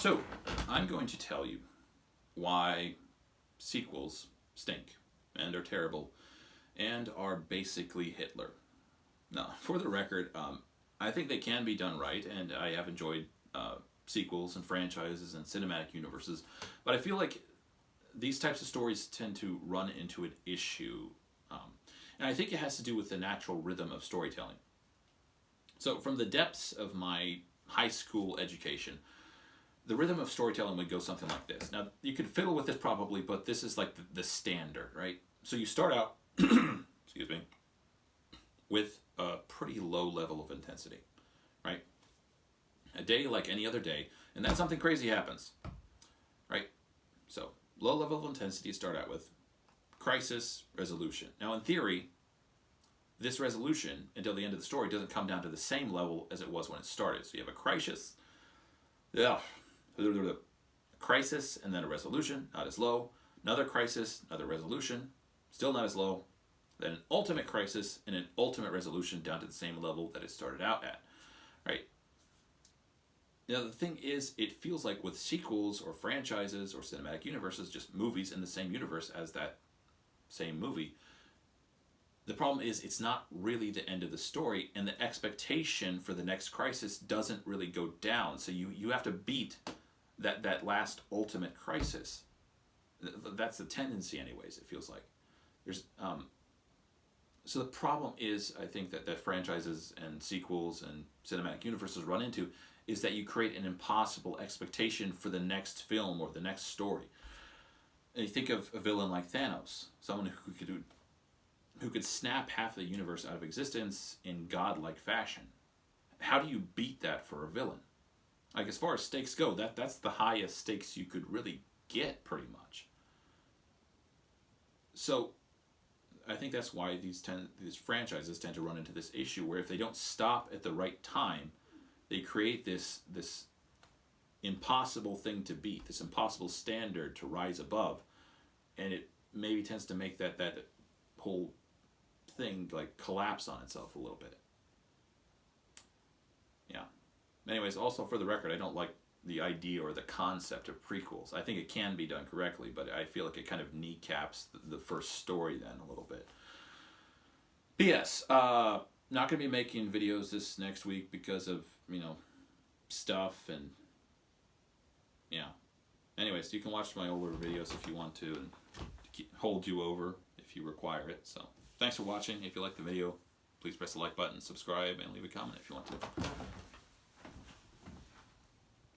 So, I'm going to tell you why sequels stink and are terrible and are basically Hitler. Now, for the record, I think they can be done right, and I have enjoyed sequels and franchises and cinematic universes, but I feel like these types of stories tend to run into an issue, and I think it has to do with the natural rhythm of storytelling. So, from the depths of my high school education, the rhythm of storytelling would go something like this. Now, you could fiddle with this probably, but this is like the standard, right? So you start out, excuse me, with a pretty low level of intensity, right? A day like any other day, and then something crazy happens, right? So, low level of intensity to start out with, crisis, resolution. Now, in theory, this resolution until the end of the story doesn't come down to the same level as it was when it started. So you have a crisis, crisis, and then a resolution, not as low. Another crisis, another resolution, still not as low. Then an ultimate crisis and an ultimate resolution down to the same level that it started out at, right? Now the thing is, it feels like with sequels or franchises or cinematic universes, just movies in the same universe as that same movie, the problem is it's not really the end of the story, and the expectation for the next crisis doesn't really go down. So you have to beat that last ultimate crisis. That's the tendency, anyways. It feels like there's so the problem is, I think that franchises and sequels and cinematic universes run into is that you create an impossible expectation for the next film or the next story. And you think of a villain like Thanos, someone who could snap half the universe out of existence in godlike fashion. How do you beat that for a villain? Like, as far as stakes go, that's the highest stakes you could really get, pretty much. So, I think that's why these franchises tend to run into this issue, where if they don't stop at the right time, they create this impossible thing to beat, this impossible standard to rise above, and it maybe tends to make that whole thing like collapse on itself a little bit. Yeah. Anyways, also for the record, I don't like the idea or the concept of prequels. I think it can be done correctly, but I feel like it kind of kneecaps the first story then a little bit. But yes, not going to be making videos this next week because of, stuff and, yeah. Anyways, you can watch my older videos if you want to and hold you over if you require it. So, thanks for watching. If you like the video, please press the like button, subscribe, and leave a comment if you want to.